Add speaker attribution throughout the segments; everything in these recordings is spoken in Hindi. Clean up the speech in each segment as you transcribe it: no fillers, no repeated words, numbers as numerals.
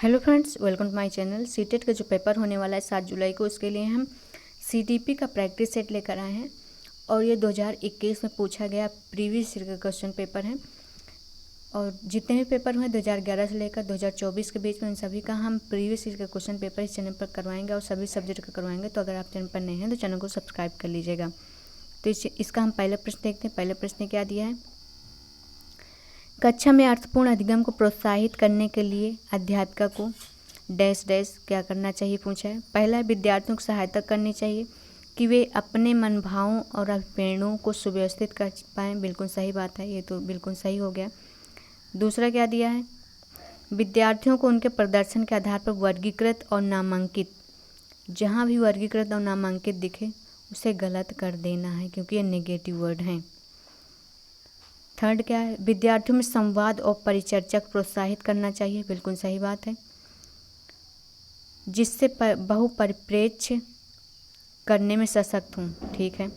Speaker 1: Hello friends, welcome to my channel. CTET का जो पेपर होने वाला है 7 जुलाई को, उसके लिए हम सीटीपी का प्रैक्टिस सेट लेकर आए हैं और ये 2021 में पूछा गया प्रीवियस ईयर का क्वेश्चन पेपर है। और जितने भी पेपर हुए 2011 से लेकर 2024 के बीच में, उन सभी का हम प्रीवियस ईयर का क्वेश्चन पेपर इस चैनल पर करवाएंगे और सभी सब्जेक्ट का करवाएंगे। तो अगर आप चैनल पर नए हैं तो चैनल को सब्सक्राइब कर लीजिएगा। तो इसका हम पहला प्रश्न देखते हैं। पहले प्रश्न क्या दिया है? कक्षा में अर्थपूर्ण अधिगम को प्रोत्साहित करने के लिए अध्यापिका को डैश डैश क्या करना चाहिए पूछा है। पहला है, विद्यार्थियों को सहायता करनी चाहिए कि वे अपने मनभावों और अभिप्रेरणों को सुव्यवस्थित कर पाएँ। बिल्कुल सही बात है, ये तो बिल्कुल सही हो गया। दूसरा क्या दिया है? विद्यार्थियों को उनके प्रदर्शन के आधार पर वर्गीकृत और नामांकित, जहाँ भी वर्गीकृत और नामांकित दिखे उसे गलत कर देना है, क्योंकि ये नेगेटिव वर्ड हैं। थर्ड क्या है? विद्यार्थियों में संवाद और परिचर्चा को प्रोत्साहित करना चाहिए। बिल्कुल सही बात है, जिससे बहुपरिप्रेक्ष्य करने में सशक्त हूँ। ठीक है।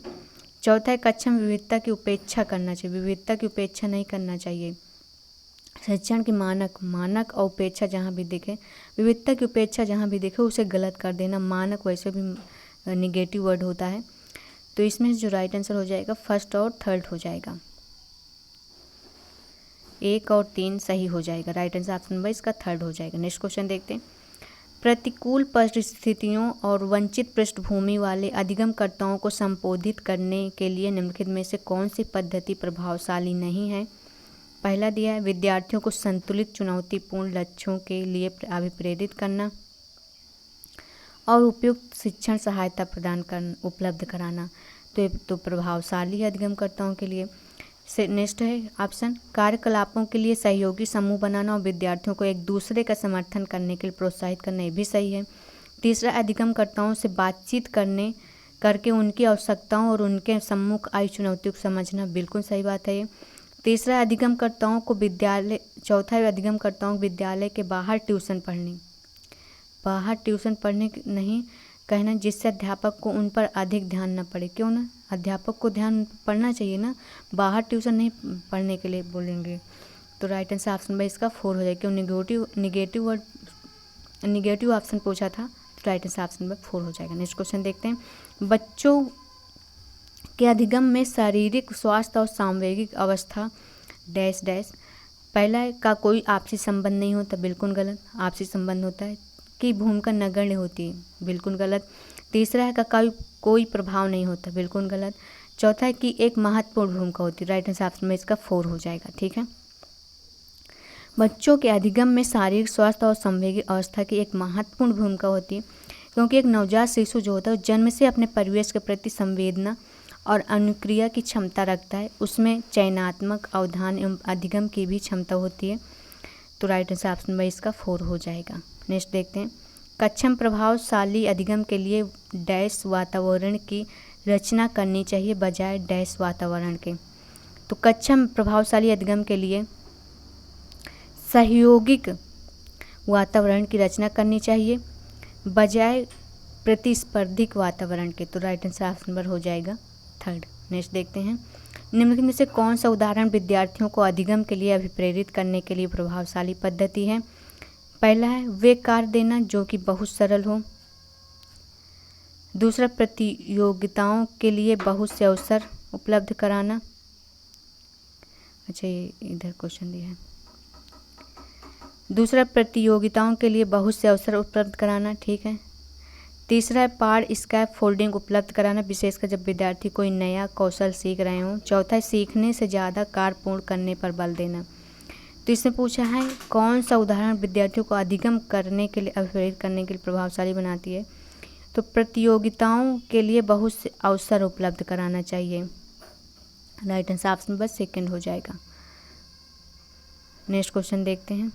Speaker 1: चौथा है, कक्षा में विविधता की उपेक्षा करना चाहिए। विविधता की उपेक्षा नहीं करना चाहिए। शिक्षण की मानक और उपेक्षा जहाँ भी दिखे, विविधता की उपेक्षा जहाँ भी दिखे उसे गलत कर देना। मानक वैसे भी निगेटिव वर्ड होता है। तो इसमें जो राइट आंसर हो जाएगा फर्स्ट और थर्ड हो जाएगा। 1 और 3 सही हो जाएगा। राइट आंसर ऑप्शन नंबर इसका थर्ड हो जाएगा। नेक्स्ट क्वेश्चन देखते हैं। प्रतिकूल परिस्थितियों और वंचित पृष्ठभूमि वाले अधिगमकर्ताओं को संबोधित करने के लिए निम्नलिखित में से कौन सी पद्धति प्रभावशाली नहीं है? पहला दिया है, विद्यार्थियों को संतुलित चुनौतीपूर्ण लक्ष्यों के लिए अभिप्रेरित करना और उपयुक्त शिक्षण सहायता उपलब्ध कराना। तो ये तो प्रभावशाली है अधिगमकर्ताओं के लिए। नेक्स्ट है ऑप्शन, कार्यकलापों के लिए सहयोगी समूह बनाना और विद्यार्थियों को एक दूसरे का समर्थन करने के लिए प्रोत्साहित करना, ये भी सही है। तीसरा, अधिगमकर्ताओं से बातचीत करके उनकी आवश्यकताओं और उनके सम्मुख आई चुनौतियों को समझना, बिल्कुल सही बात है ये। तीसरा, अधिगमकर्ताओं को विद्यालय चौथा है, अधिगमकर्ताओं को विद्यालय के बाहर ट्यूशन पढ़ने नहीं कहना, जिससे अध्यापक को उन पर अधिक ध्यान न पड़े। क्यों ना, अध्यापक को ध्यान पढ़ना चाहिए ना, बाहर ट्यूशन नहीं पढ़ने के लिए बोलेंगे। तो राइट आंसर ऑप्शन नंबर इसका 4 हो जाएगा। क्यों निगेटिव ऑप्शन पूछा था, तो राइट आंसर ऑप्शन नंबर 4 हो जाएगा। नेक्स्ट क्वेश्चन देखते हैं। बच्चों के अधिगम में शारीरिक स्वास्थ्य और सामवेगिक अवस्था डैश डैश, पहला का कोई आपसी संबंध नहीं होता, बिल्कुल गलत। आपसी संबंध होता है। की भूमिका नगण्य होती है, बिल्कुल गलत। तीसरा है का कोई प्रभाव नहीं होता, बिल्कुल गलत। चौथा है कि एक महत्वपूर्ण भूमिका होती है। राइट आंसर ऑप्शन में इसका 4 हो जाएगा। ठीक है। बच्चों के अधिगम में शारीरिक स्वास्थ्य और संवेगिक अवस्था की एक महत्वपूर्ण भूमिका होती है, क्योंकि एक नवजात शिशु जो होता है जन्म से अपने परिवेश के प्रति संवेदना और अनुक्रिया की क्षमता रखता है। उसमें चयनात्मक, अवधान एवं अधिगम की भी क्षमता होती है। तो राइट आंसर ऑप्शन में इसका 4 हो जाएगा। नेक्स्ट देखते हैं। कक्षा में प्रभावशाली अधिगम के लिए डैश वातावरण की रचना करनी चाहिए बजाय डैश वातावरण के। तो कक्षा में प्रभावशाली अधिगम के लिए सहयोगिक वातावरण की रचना करनी चाहिए बजाय प्रतिस्पर्धिक वातावरण के। तो राइट आंसर ऑप्शन नंबर हो जाएगा थर्ड। नेक्स्ट देखते हैं। निम्नलिखित में से कौन सा उदाहरण विद्यार्थियों को अधिगम के लिए अभिप्रेरित करने के लिए प्रभावशाली पद्धति है? पहला है, वे कार्य देना जो कि बहुत सरल हो। दूसरा, प्रतियोगिताओं के लिए बहुत से अवसर उपलब्ध कराना। अच्छा, ये इधर क्वेश्चन दिया है। दूसरा, प्रतियोगिताओं के लिए बहुत से अवसर उपलब्ध कराना। ठीक है। तीसरा है, पार स्कैप फोल्डिंग उपलब्ध कराना, विशेषकर जब विद्यार्थी कोई नया कौशल सीख रहे हों। चौथा है, सीखने से ज़्यादा कार्य पूर्ण करने पर बल देना। तो इसमें पूछा है कौन सा उदाहरण विद्यार्थियों को अधिगम करने के लिए अभिप्रेरित करने के लिए प्रभावशाली बनाती है? तो प्रतियोगिताओं के लिए बहुत से अवसर उपलब्ध कराना चाहिए। Right answer option number second हो जाएगा। नेक्स्ट क्वेश्चन देखते हैं।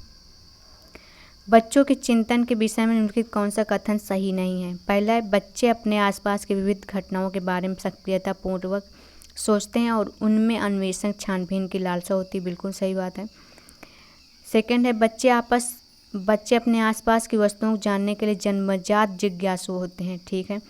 Speaker 1: बच्चों के चिंतन के विषय में निम्नलिखित कौन सा कथन सही नहीं है? पहला है, बच्चे अपने आसपास के विविध घटनाओं के बारे में सक्रियतापूर्वक सोचते हैं और उनमें अन्वेषण छानबीन की लालसा होती है, बिल्कुल सही बात है। सेकंड है, बच्चे अपने आसपास की वस्तुओं को जानने के लिए जन्मजात जिज्ञासु होते हैं। ठीक है।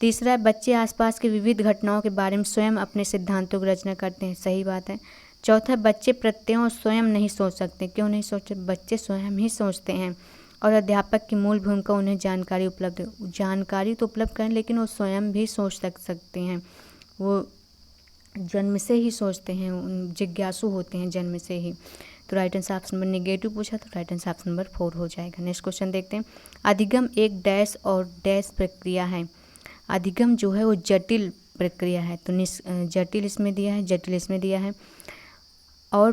Speaker 1: तीसरा है, बच्चे आसपास की विविध घटनाओं के बारे में स्वयं अपने सिद्धांतों की रचना करते हैं, सही बात है। चौथा, बच्चे प्रत्ययों स्वयं नहीं सोच सकते। क्यों नहीं सोचते? बच्चे स्वयं ही सोचते हैं और अध्यापक की मूल भूमिका उन्हें जानकारी तो उपलब्ध करें, लेकिन वो स्वयं भी सोच सकते हैं। वो जन्म से ही सोचते हैं, जिज्ञासु होते हैं जन्म से ही। तो right answer option number negative पूछा, तो राइट आंसर ऑप्शन नंबर 4 हो जाएगा। नेक्स्ट क्वेश्चन देखते हैं। अधिगम एक डैश और डैश प्रक्रिया है। अधिगम जो है वो जटिल प्रक्रिया है। तो जटिल इसमें दिया है, जटिल इसमें दिया है, और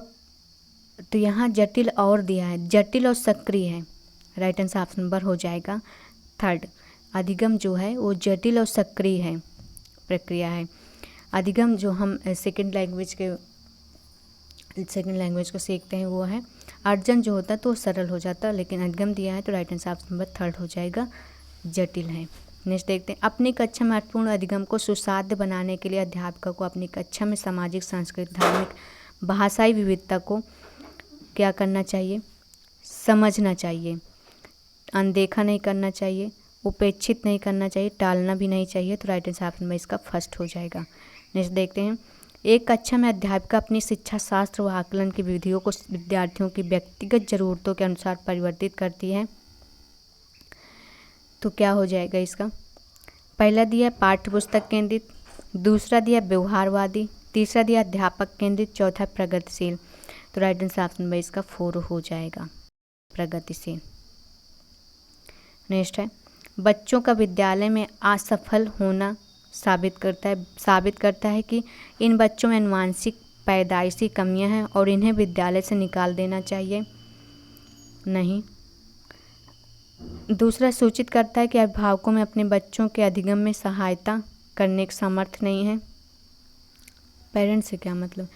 Speaker 1: तो यहाँ जटिल और दिया है, जटिल और सक्रिय है। राइट आंसर ऑप्शन नंबर हो जाएगा 3rd। अधिगम जो है वो जटिल और सक्रिय है प्रक्रिया है। अधिगम जो हम सेकंड लैंग्वेज को सीखते हैं वो है। अर्जन जो होता है तो सरल हो जाता है, लेकिन अधिगम दिया है तो right answer option number 3rd हो जाएगा, जटिल है। नेक्स्ट देखते हैं। अपनी कक्षा में अर्थपूर्ण अधिगम को सुसाध्य बनाने के लिए अध्यापकों को अपनी कक्षा में सामाजिक, सांस्कृतिक, धार्मिक, भाषाई विविधता को क्या करना चाहिए? समझना चाहिए, अनदेखा नहीं करना चाहिए, उपेक्षित नहीं करना चाहिए, टालना भी नहीं चाहिए। तो राइट आंसर ऑप्शन में इसका फर्स्ट हो जाएगा। नेक्स्ट देखते हैं। एक कक्षा में अध्यापिका अपनी शिक्षा शास्त्र व आकलन की विधियों को विद्यार्थियों की व्यक्तिगत जरूरतों के अनुसार परिवर्तित करती है। तो क्या हो जाएगा इसका? पहला दिया पाठ्य पुस्तक केंद्रित, दूसरा दिया व्यवहारवादी, तीसरा दिया अध्यापक केंद्रित, चौथा प्रगतिशील। तो राइट आंसर ऑप्शन में इसका 4 हो जाएगा, प्रगतिशील। नेक्स्ट है। बच्चों का विद्यालय में असफल होना साबित करता है कि इन बच्चों में आनुवंशिक पैदाइशी कमियां हैं और इन्हें विद्यालय से निकाल देना चाहिए। नहीं। दूसरा सूचित करता है कि अभिभावकों में अपने बच्चों के अधिगम में सहायता करने के समर्थ नहीं है। पेरेंट्स से क्या मतलब?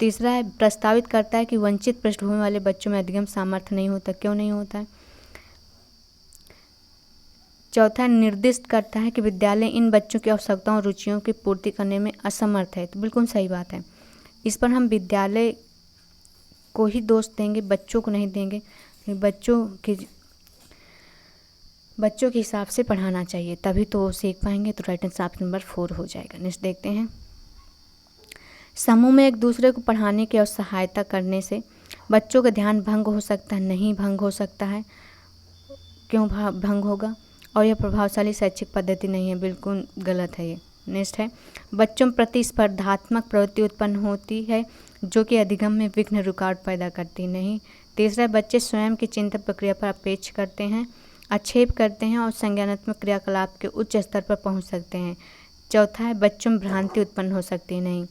Speaker 1: तीसरा है प्रस्तावित करता है कि वंचित पृष्ठभूमि वाले बच्चों में अधिगम सामर्थ्य नहीं होता। क्यों नहीं होता है? चौथा निर्दिष्ट करता है कि विद्यालय इन बच्चों की आवश्यकताओं और रुचियों की पूर्ति करने में असमर्थ है। तो बिल्कुल सही बात है। इस पर हम विद्यालय को ही दोष देंगे, बच्चों को नहीं देंगे। बच्चों के हिसाब से पढ़ाना चाहिए, तभी तो वो सीख पाएंगे। तो राइट आंसर ऑप्शन नंबर 4 हो जाएगा। नेक्स्ट देखते हैं। समूह में एक दूसरे को पढ़ाने की और सहायता करने से बच्चों का ध्यान भंग हो सकता है। नहीं भंग हो सकता है। क्यों भंग होगा? और यह प्रभावशाली शैक्षिक पद्धति नहीं है, बिल्कुल गलत है ये। नेक्स्ट है। बच्चों में प्रतिस्पर्धात्मक प्रवृत्ति उत्पन्न होती है जो कि अधिगम में विघ्न रुकावट पैदा करती नहीं। तीसरा, बच्चे स्वयं की चिंतन प्रक्रिया पर अपेक्षा करते हैं, आक्षेप करते हैं और संज्ञानात्मक क्रियाकलाप के उच्च स्तर पर पहुंच सकते हैं। चौथा है, बच्चों में भ्रांति उत्पन्न हो सकती है। नहीं।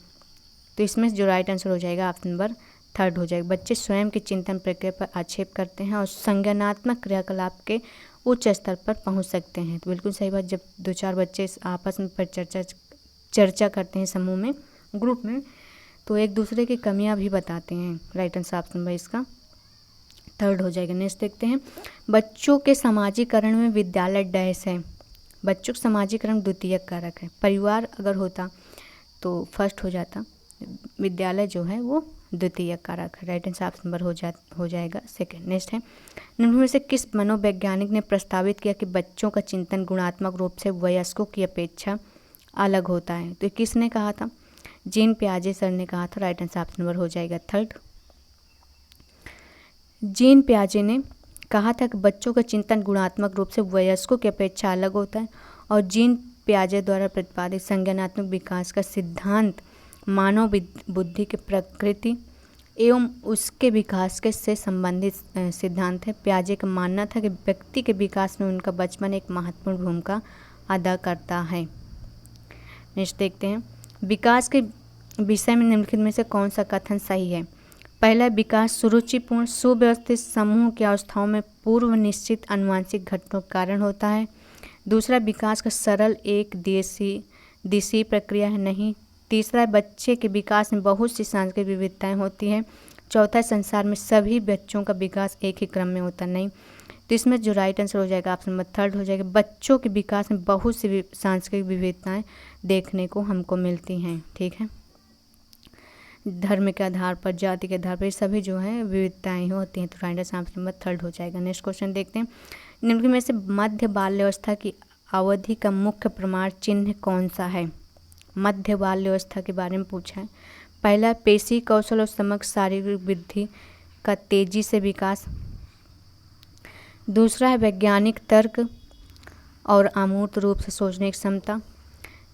Speaker 1: तो इसमें जो राइट आंसर हो जाएगा ऑप्शन नंबर 3rd हो जाएगा। बच्चे स्वयं की चिंतन प्रक्रिया पर आक्षेप करते हैं और संज्ञानात्मक क्रियाकलाप के उच्च स्तर पर पहुंच सकते हैं। तो बिल्कुल सही बात। जब 2-4 बच्चे आपस में चर्चा करते हैं समूह में, ग्रुप में, तो एक दूसरे की कमियां भी बताते हैं। राइट आंसर ऑप्शन नंबर इसका 3rd हो जाएगा। नेक्स्ट देखते हैं। बच्चों के सामाजिकरण में विद्यालय डैश है। बच्चों का सामाजिकरण द्वितीयक कारक है। परिवार अगर होता तो फर्स्ट हो जाता, विद्यालय जो है वो द्वितीयक कारक है। राइट आंसर ऑप्शन नंबर हो जाएगा 2nd। नेक्स्ट है। निम्न में से किस मनोवैज्ञानिक ने प्रस्तावित किया कि बच्चों का चिंतन गुणात्मक रूप से वयस्कों की अपेक्षा अलग होता है? तो किसने कहा था? जीन पियाजे सर ने कहा था। राइट आंसर ऑप्शन नंबर हो जाएगा 3rd। जीन पियाजे ने कहा था कि बच्चों का चिंतन गुणात्मक रूप से वयस्कों की अपेक्षा अलग होता है, और जीन पियाजे द्वारा प्रतिपादित संज्ञानात्मक विकास का सिद्धांत मानव बुद्धि की प्रकृति एवं उसके विकास के से संबंधित सिद्धांत है। पियाजे का मानना था कि व्यक्ति के विकास में उनका बचपन एक महत्वपूर्ण भूमिका अदा करता है। नेक्स्ट देखते हैं। विकास के विषय में निम्नलिखित में से कौन सा कथन सही है? पहला, विकास सुरुचिपूर्ण सुव्यवस्थित समूह की अवस्थाओं में पूर्व निश्चित आनुवंशिक घटनाओं के कारण होता है। दूसरा, विकास का सरल एक दिशी प्रक्रिया है। नहीं। तीसरा, बच्चे के विकास में बहुत सी सांस्कृतिक विविधताएं होती हैं। चौथा, संसार में सभी बच्चों का विकास एक ही क्रम में होता नहीं। तो इसमें जो राइट आंसर हो जाएगा ऑप्शन नंबर 3rd हो जाएगा। बच्चों के विकास में बहुत सी सांस्कृतिक विविधताएं देखने को हमको मिलती हैं। ठीक है। धर्म के आधार पर, जाति के आधार पर, ये सभी जो है विविधताएं होती हैं। तो right answer option number 3rd हो जाएगा। नेक्स्ट क्वेश्चन देखते हैं। निम्नलिखित में से मध्य बाल्यावस्था की अवधि का मुख्य प्रमाण चिन्ह कौन सा है? मध्य बाल्यावस्था के बारे में पूछा है। पहला, पेशी कौशल और समग्र शारीरिक वृद्धि का तेजी से विकास। दूसरा है वैज्ञानिक तर्क और अमूर्त रूप से सोचने की क्षमता।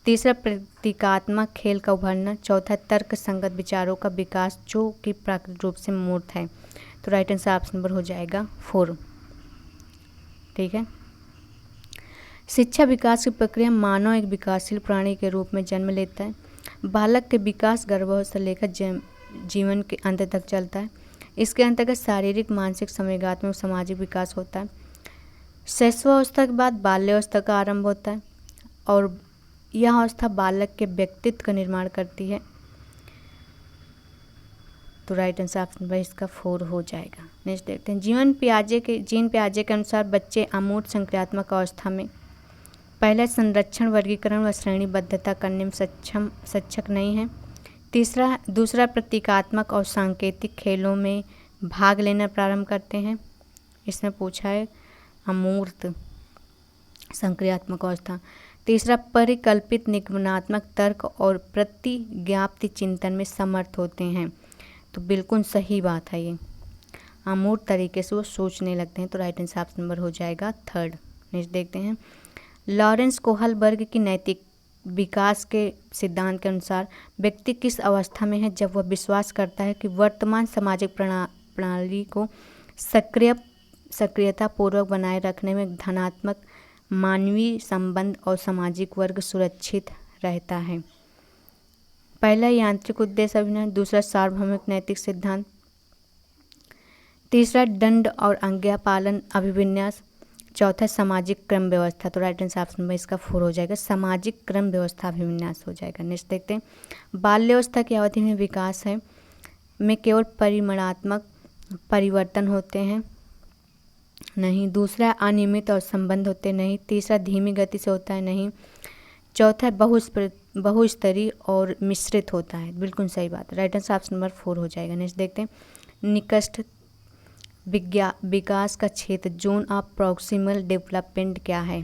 Speaker 1: तीसरा प्रतीकात्मक खेल का उभरना। चौथा तर्क संगत विचारों का विकास जो कि प्राकृतिक रूप से मूर्त है। तो राइट आंसर ऑप्शन नंबर हो जाएगा 4। ठीक है। शिक्षा विकास की प्रक्रिया मानव एक विकासशील प्राणी के रूप में जन्म लेता है। बालक के विकास गर्भावस्था से लेकर जीवन के अंत तक चलता है। इसके अंतर्गत शारीरिक, मानसिक, संवेगात्मक, सामाजिक विकास होता है। शैशवावस्था के बाद बाल्यावस्था का आरंभ होता है और यह अवस्था बालक के व्यक्तित्व का निर्माण करती है। तो राइट आंसर ऑप्शन नंबर इसका 4 हो जाएगा। नेक्स्ट देखते हैं जीन पियाजे के अनुसार बच्चे अमूर्त संक्रियात्मक अवस्था में पहला संरक्षण, वर्गीकरण व श्रेणीबद्धता करने में सक्षम नहीं है। दूसरा प्रतीकात्मक और सांकेतिक खेलों में भाग लेना प्रारंभ करते हैं। इसमें पूछा है अमूर्त संक्रियात्मक अवस्था। तीसरा परिकल्पित निगमनात्मक तर्क और प्रतिज्ञाप्ति चिंतन में समर्थ होते हैं। तो बिल्कुल सही बात है, ये अमूर्त तरीके से वो सोचने लगते हैं। तो राइट आंसर ऑप्शन नंबर हो जाएगा 3rd। नेक्स्ट देखते हैं लॉरेंस कोहलबर्ग की नैतिक विकास के सिद्धांत के अनुसार व्यक्ति किस अवस्था में है जब वह विश्वास करता है कि वर्तमान सामाजिक प्रणाली को सक्रियतापूर्वक बनाए रखने में धनात्मक मानवीय संबंध और सामाजिक वर्ग सुरक्षित रहता है। पहला यांत्रिक उद्देश्य अभिनय, दूसरा सार्वभौमिक नैतिक सिद्धांत, तीसरा दंड और आज्ञा पालन अभिविन्यास, चौथा सामाजिक क्रम व्यवस्था। तो राइट आंसर ऑप्शन नंबर इसका 4 हो जाएगा, सामाजिक क्रम व्यवस्था अभिविन्यास हो जाएगा। नेक्स्ट देखते हैं बाल्यावस्था की अवधि में विकास है में केवल परिमाणात्मक परिवर्तन होते हैं नहीं। दूसरा अनियमित और संबंध होते नहीं। तीसरा धीमी गति से होता है नहीं। चौथा बहुस्तरीय और मिश्रित होता है। बिल्कुल सही बात, राइट आंसर ऑप्शन नंबर 4 हो जाएगा। नेक्स्ट देखते हैं निकष्ट विकास का क्षेत्र, जोन ऑफ प्रॉक्सिमल डेवलपमेंट क्या है।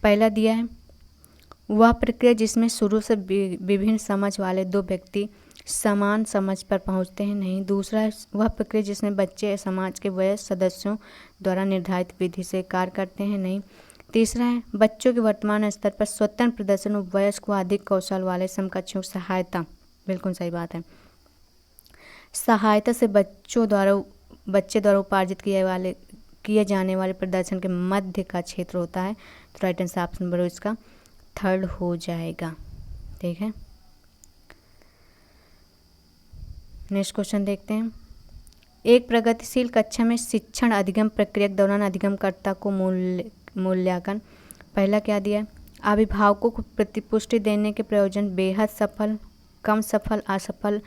Speaker 1: पहला दिया है वह प्रक्रिया जिसमें शुरू से विभिन्न समझ वाले दो व्यक्ति समान समझ पर पहुंचते हैं नहीं। दूसरा है वह प्रक्रिया जिसमें बच्चे समाज के वयस्क सदस्यों द्वारा निर्धारित विधि से कार्य करते हैं नहीं। तीसरा है बच्चों के वर्तमान स्तर पर स्वतंत्र प्रदर्शन और वयस्क व अधिक कौशल वाले समकक्षों की सहायता। बिल्कुल सही बात है, सहायता से बच्चे द्वारा उपार्जित किए जाने वाले प्रदर्शन के मध्य का क्षेत्र होता है। तो राइट आंसर ऑप्शन नंबर इसका 3rd हो जाएगा। ठीक है, नेक्स्ट क्वेश्चन देखते हैं एक प्रगतिशील कक्षा में शिक्षण अधिगम प्रक्रिया के दौरान अधिगमकर्ता को मूल्यांकन। पहला क्या दिया है अभिभावकों को प्रतिपुष्टि देने के प्रयोजन बेहद सफल, कम सफल, असफल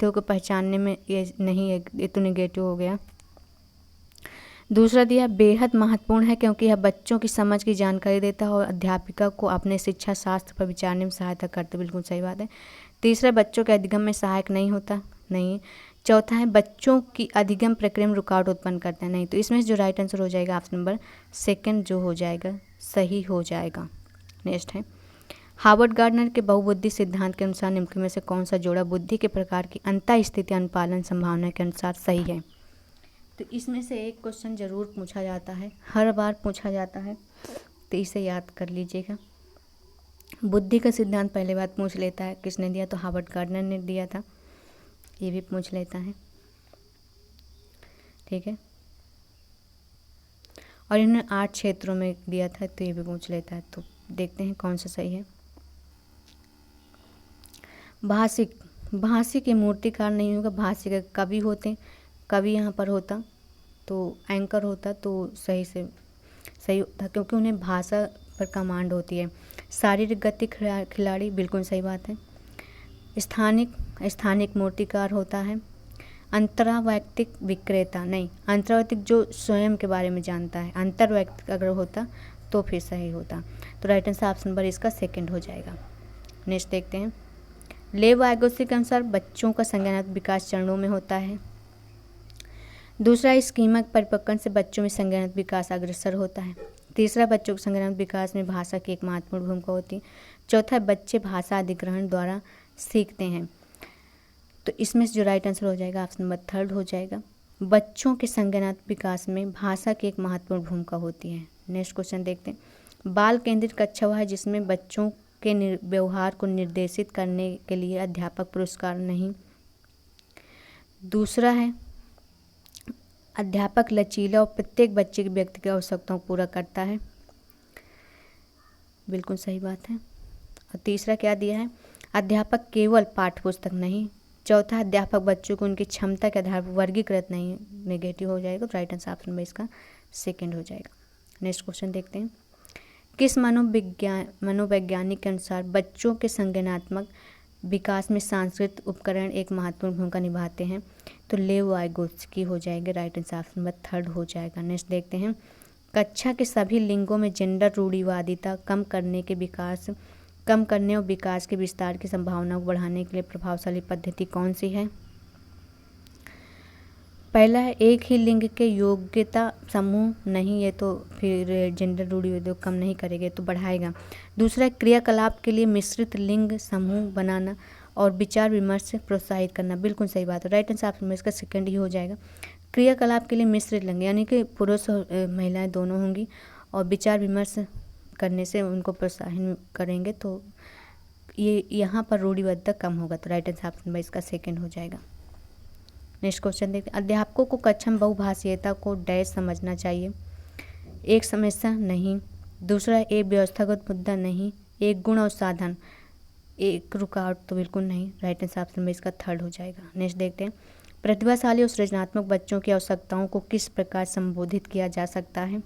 Speaker 1: को पहचानने में ये नहीं है, ये तो निगेटिव हो गया। दूसरा दिया बेहद महत्वपूर्ण है क्योंकि यह बच्चों की समझ की जानकारी देता है और अध्यापिका को अपने शिक्षा शास्त्र पर विचारने में सहायता करता है। बिल्कुल सही बात है। तीसरा बच्चों के अधिगम में सहायक नहीं होता नहीं। चौथा है बच्चों की अधिगम प्रक्रिया में रुकावट उत्पन्न करता है नहीं। तो इसमें जो राइट आंसर हो जाएगा ऑप्शन नंबर 2 जो हो जाएगा सही हो जाएगा। नेक्स्ट है हार्वर्ड गार्डनर के बहुबुद्धि सिद्धांत के अनुसार निम्न में से कौन सा जोड़ा बुद्धि के प्रकार की अंतः स्थिति अनुपालन संभावना के अनुसार सही है। तो इसमें से एक क्वेश्चन जरूर पूछा जाता है, हर बार पूछा जाता है, तो इसे याद कर लीजिएगा। बुद्धि का सिद्धांत पहले बार पूछ लेता है, किसने दिया तो हार्वर्ड गार्डनर ने दिया था, ये भी पूछ लेता है। ठीक है, और इन्होंने 8 क्षेत्रों में दिया था तो ये भी पूछ लेता है। तो देखते हैं कौन सा सही है। भाषिक मूर्तिकार नहीं होगा, भाषिक कवि होते, कवि यहाँ पर होता तो एंकर होता तो सही होता क्योंकि उन्हें भाषा पर कमांड होती है। शारीरिक गति खिलाड़ी, बिल्कुल सही बात है। स्थानिक मूर्तिकार होता है। अंतरावैयक्तिक विक्रेता नहीं, अंतरावैयक्तिक जो स्वयं के बारे में जानता है, अंतर्वैयक्तिक अगर होता तो फिर सही होता। तो राइट आंसर ऑप्शन नंबर इसका 2 हो जाएगा। नेक्स्ट देखते हैं लेव वाइगोत्स्की के अनुसार बच्चों का संज्ञानात्मक विकास चरणों में होता है। दूसरा स्कीमा परिपक्वन से बच्चों में संज्ञानात्मक विकास अग्रसर होता है। तीसरा बच्चों के संज्ञानात्मक विकास में भाषा की एक महत्वपूर्ण भूमिका होती है। चौथा बच्चे भाषा अधिग्रहण द्वारा सीखते हैं। तो इसमें जो राइट आंसर हो जाएगा ऑप्शन नंबर 3 हो जाएगा। बच्चों के संज्ञानात्मक विकास में भाषा की एक महत्वपूर्ण भूमिका होती है। नेक्स्ट क्वेश्चन देखते हैं। बाल केंद्रित कक्षा वह है जिसमें बच्चों के व्यवहार को निर्देशित करने के लिए अध्यापक पुरस्कार नहीं। दूसरा है अध्यापक लचीला और प्रत्येक बच्चे की व्यक्तिगत आवश्यकताओं को पूरा करता है। बिल्कुल सही बात है। और तीसरा क्या दिया है, अध्यापक केवल पाठ्यपुस्तक नहीं। चौथा, अध्यापक बच्चों को उनकी क्षमता के आधार पर वर्गीकृत नहीं। नेगेटिव हो जाएगा, तो राइट आंसर ऑप्शन में इसका सेकंड हो जाएगा। नेक्स्ट क्वेश्चन देखते हैं। किस मनोवैज्ञानिक के अनुसार बच्चों के संज्ञानात्मक विकास में सांस्कृतिक उपकरण एक महत्वपूर्ण भूमिका निभाते हैं? तो लेव वाइगोत्स्की हो जाएगा, राइट आंसर ऑप्शन में थर्ड हो जाएगा। नेक्स्ट देखते हैं। कक्षा के सभी लिंगों में जेंडर रूढ़िवादिता कम करने और विकास के विस्तार की संभावना को बढ़ाने के लिए प्रभावशाली पद्धति कौन सी है? पहला है एक ही लिंग के योग्यता समूह नहीं, ये तो फिर जेंडर रूढ़िवादिता कम नहीं करेगा, तो बढ़ाएगा। दूसरा, क्रियाकलाप के लिए मिश्रित लिंग समूह बनाना और विचार विमर्श प्रोत्साहित करना। बिल्कुल सही बात है, राइट आंसर ऑप्शन में इसका सेकंड ही हो जाएगा। क्रियाकलाप के लिए मिश्रित लिंग यानी कि पुरुष और महिलाएं दोनों होंगी और विचार विमर्श करने से उनको प्रोत्साहित करेंगे, तो ये यहाँ पर रूढ़िवादिता कम होगा, तो राइट आंसर ऑप्शन में इसका सेकंड हो जाएगा। नेक्स्ट क्वेश्चन देखते हैं। अध्यापकों को कक्षा में बहुभाषीयता को डैश समझना चाहिए। एक समस्या नहीं। दूसरा, एक व्यवस्थागत मुद्दा नहीं। एक गुण और साधन। एक रुकावट, तो बिल्कुल नहीं, राइट आंसर ऑप्शन में इसका थर्ड हो जाएगा। नेक्स्ट देखते हैं। प्रतिभाशाली और सृजनात्मक बच्चों की आवश्यकताओं को किस प्रकार संबोधित किया जा सकता है?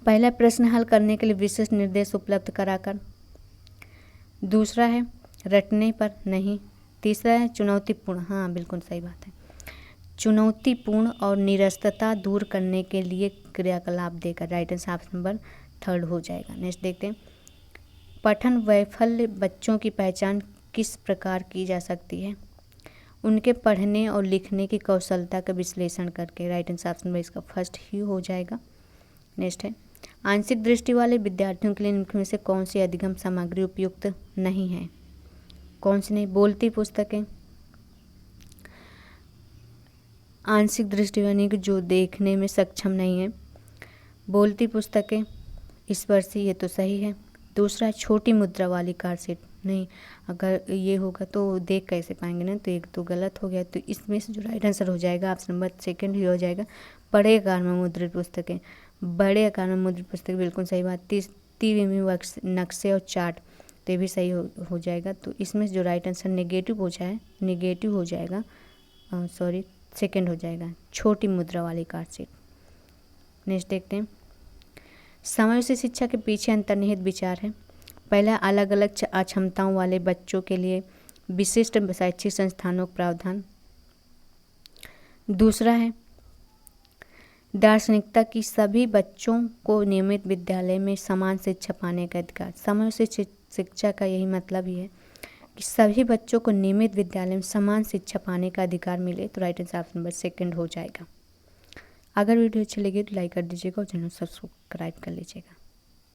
Speaker 1: पहला, प्रश्न हल करने के लिए विशिष्ट निर्देश उपलब्ध कराकर। दूसरा है रटने पर नहीं। तीसरा है चुनौतीपूर्ण, हाँ बिल्कुल सही बात है, चुनौतीपूर्ण और निरस्तता दूर करने के लिए क्रियाकलाप देकर, right answer option number third हो जाएगा। नेक्स्ट देखते हैं। पठन वैफल्य बच्चों की पहचान किस प्रकार की जा सकती है? उनके पढ़ने और लिखने की कौशलता का विश्लेषण करके, राइट आंसर ऑप्शन में इसका फर्स्ट ही हो जाएगा। नेक्स्ट है आंशिक दृष्टि वाले विद्यार्थियों के लिए इनमें से कौन सी अधिगम सामग्री उपयुक्त नहीं है? कौन सी नहीं? बोलती पुस्तकें, आंशिक दृष्टि यानी कि जो देखने में सक्षम नहीं है, बोलती पुस्तकें, स्पर्शी, ये तो सही है। दूसरा, छोटी मुद्रा वाली कार सीट नहीं, अगर ये होगा तो देख कैसे पाएंगे ना, तो एक तो गलत हो गया, तो इसमें से जो राइट आंसर हो जाएगा ऑप्शन नंबर सेकंड ही हो जाएगा। बड़े आकार में मुद्रित पुस्तकें, बड़े आकार में मुद्रित पुस्तकें, बिल्कुल सही बात। तीव्र नक्शे और चार्ट, तो ये भी सही हो जाएगा। तो इसमें जो राइट आंसर नेगेटिव हो जाएगा, सॉरी सेकंड हो जाएगा, छोटी मुद्रा वाली कार सीट। नेक्स्ट देखते हैं। समावेशी शिक्षा के पीछे अंतर्निहित विचार है। पहला, अलग अलग अक्षमताओं वाले बच्चों के लिए विशिष्ट शैक्षिक संस्थानों का प्रावधान। दूसरा है दार्शनिकता की सभी बच्चों को नियमित विद्यालय में समान शिक्षा पाने का अधिकार। समावेशी शिक्षा का यही मतलब ही है कि सभी बच्चों को नियमित विद्यालय में समान शिक्षा पाने का अधिकार मिले, तो right answer option number second हो जाएगा। अगर वीडियो अच्छी लगी तो लाइक कर दीजिएगा और चैनल सब्सक्राइब कर लीजिएगा।